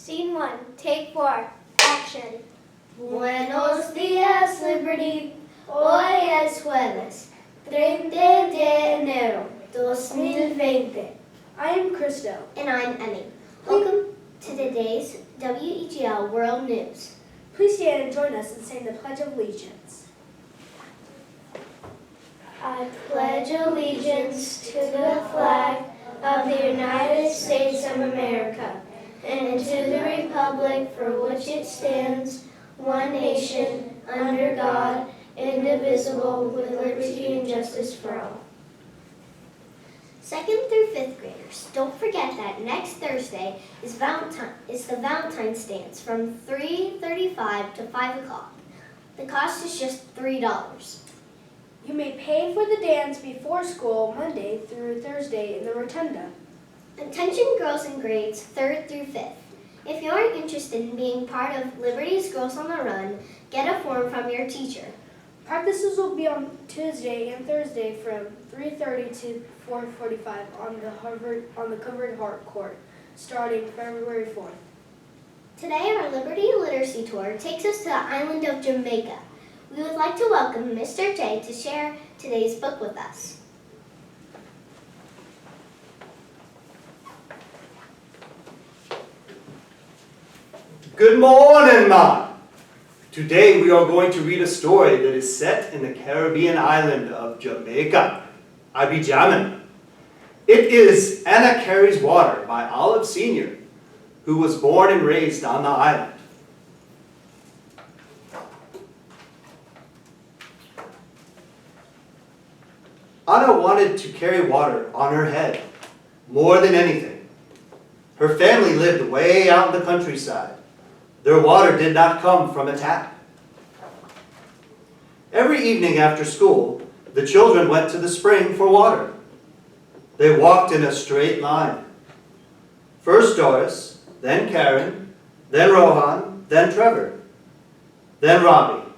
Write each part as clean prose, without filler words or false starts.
Scene 1, take 4, action. Buenos días, Liberty. Hoy es jueves, 30 de enero, 2020. I am Christo. And I'm Emmy. Welcome to today's WEGL World News. Please stand and join us in saying the Pledge of Allegiance. I pledge allegiance to the flag of the United States of America and to the republic for which it stands, one nation, under God, indivisible, with liberty and justice for all. 2nd through 5th graders, don't forget that next Thursday is the Valentine's dance from 3:35 to 5 o'clock. The cost is just $3. You may pay for the dance before school Monday through Thursday in the rotunda. Attention girls in grades 3rd through 5th. If you aren't interested in being part of Liberty's Girls on the Run, get a form from your teacher. Practices will be on Tuesday and Thursday from 3:30 to 4:45 on the covered heart court, starting February 4th. Today, our Liberty Literacy Tour takes us to the island of Jamaica. We would like to welcome Mr. J to share today's book with us. Good morning, Ma. Today we are going to read a story that is set in the Caribbean island of Jamaica. I be jammin'. It is Anna Carries Water by Olive Sr., who was born and raised on the island. Anna wanted to carry water on her head more than anything. Her family lived way out in the countryside. Their water did not come from a tap. Every evening after school, the children went to the spring for water. They walked in a straight line. First Doris, then Karen, then Rohan, then Trevor, then Robbie,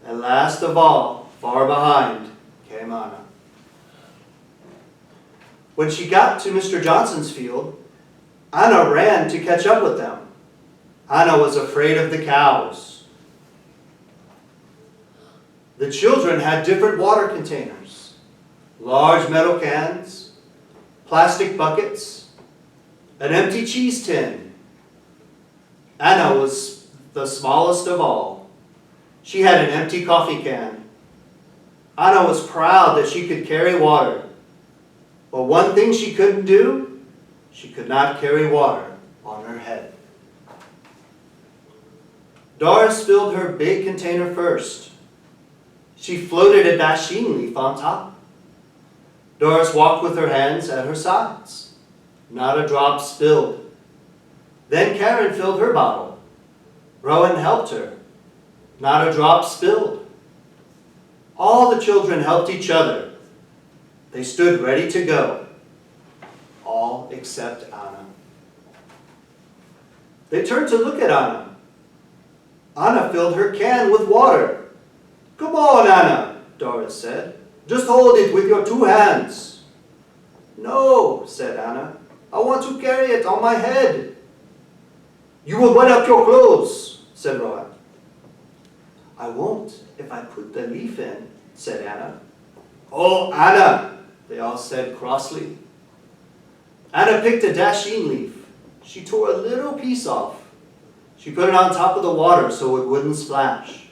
and last of all, far behind, came Anna. When she got to Mr. Johnson's field, Anna ran to catch up with them. Anna was afraid of the cows. The children had different water containers, large metal cans, plastic buckets, an empty cheese tin. Anna was the smallest of all. She had an empty coffee can. Anna was proud that she could carry water. But one thing she couldn't do, she could not carry water on her head. Doris filled her big container first. She floated a dasheen leaf on top. Doris walked with her hands at her sides. Not a drop spilled. Then Karen filled her bottle. Rowan helped her. Not a drop spilled. All the children helped each other. They stood ready to go. All except Anna. They turned to look at Anna. Anna filled her can with water. Come on, Anna, Doris said. Just hold it with your 2 hands. No, said Anna. I want to carry it on my head. You will wet up your clothes, said Rowan. I won't if I put the leaf in, said Anna. Oh, Anna, they all said crossly. Anna picked a dasheen leaf. She tore a little piece off. She put it on top of the water so it wouldn't splash.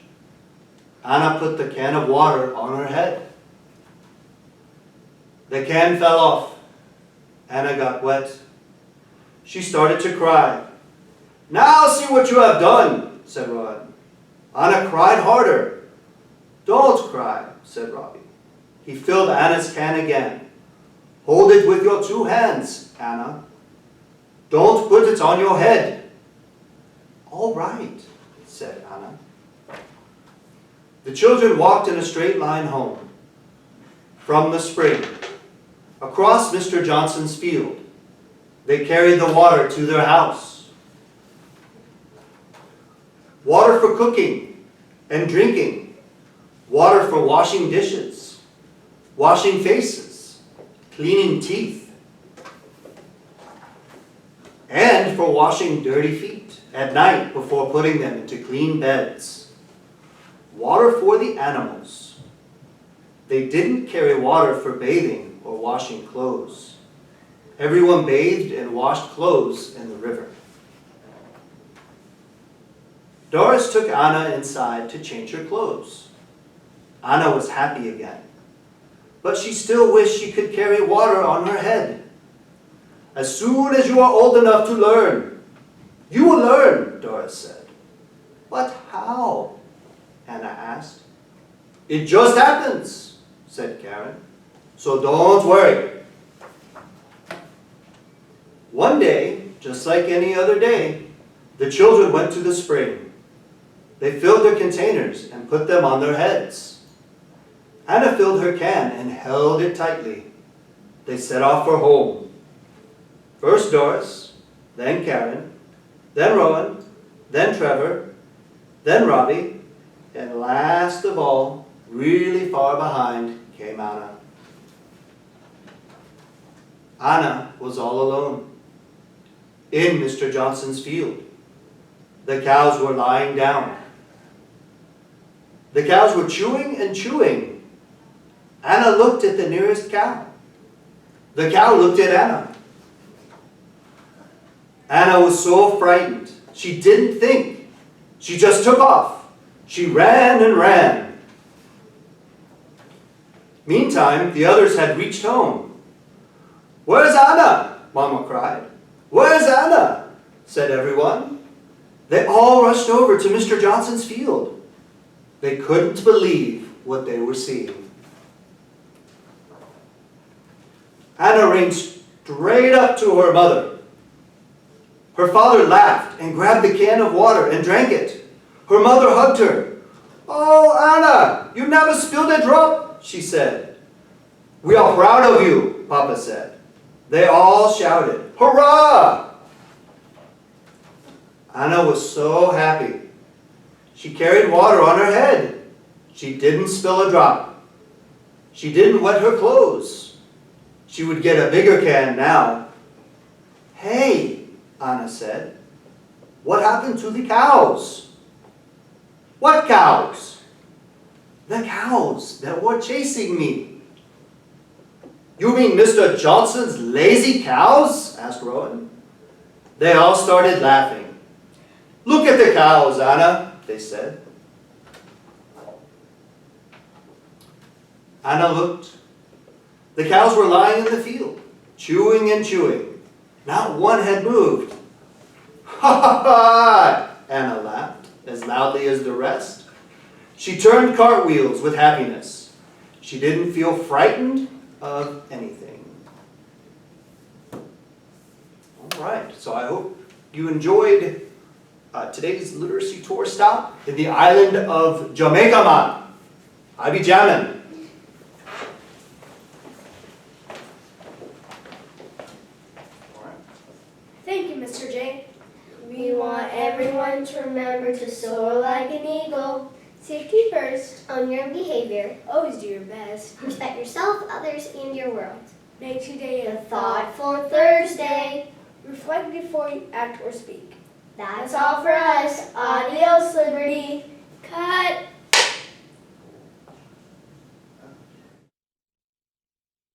Anna put the can of water on her head. The can fell off. Anna got wet. She started to cry. Now see what you have done, said Rowan. Anna cried harder. Don't cry, said Robbie. He filled Anna's can again. Hold it with your 2 hands, Anna. Don't put it on your head. All right, said Anna. The children walked in a straight line home. From the spring, across Mr. Johnson's field, they carried the water to their house. Water for cooking and drinking. Water for washing dishes, washing faces, cleaning teeth, and for washing dirty feet. at night before putting them into clean beds. Water for the animals. They didn't carry water for bathing or washing clothes. Everyone bathed and washed clothes in the river. Doris took Anna inside to change her clothes. Anna was happy again, but she still wished she could carry water on her head. As soon as you are old enough to learn, you will learn, Doris said. But how? Anna asked. It just happens, said Karen. So don't worry. One day, just like any other day, the children went to the spring. They filled their containers and put them on their heads. Anna filled her can and held it tightly. They set off for home. First Doris, then Karen, then Rowan, then Trevor, then Robbie, and last of all, really far behind, came Anna. Anna was all alone in Mr. Johnson's field. The cows were lying down. The cows were chewing and chewing. Anna looked at the nearest cow. The cow looked at Anna. Anna was so frightened. She didn't think. She just took off. She ran and ran. Meantime, the others had reached home. "Where's Anna?" Mama cried. "Where's Anna?" said everyone. They all rushed over to Mr. Johnson's field. They couldn't believe what they were seeing. Anna ran straight up to her mother. Her father laughed and grabbed the can of water and drank it. Her mother hugged her. "Oh, Anna, you never spilled a drop," she said. "We are proud of you," Papa said. They all shouted, "Hurrah!" Anna was so happy. She carried water on her head. She didn't spill a drop. She didn't wet her clothes. She would get a bigger can now. "Hey," Anna said, "what happened to the cows?" "What cows?" "The cows that were chasing me." "You mean Mr. Johnson's lazy cows?" asked Rowan. They all started laughing. "Look at the cows, Anna," they said. Anna looked. The cows were lying in the field, chewing and chewing. Not one had moved. "Ha ha ha!" Anna laughed as loudly as the rest. She turned cartwheels with happiness. She didn't feel frightened of anything. All right, so I hope you enjoyed today's literacy tour stop in the island of Jamaica Man. I be jammin'. Thank you, Mr. J. We want everyone to remember to soar like an eagle. Safety first. Own your behavior. Always do your best. Respect yourself, others, and your world. Make today a Thoughtful Thursday. Reflect before you act or speak. That's all for us. Adios, Liberty. Cut.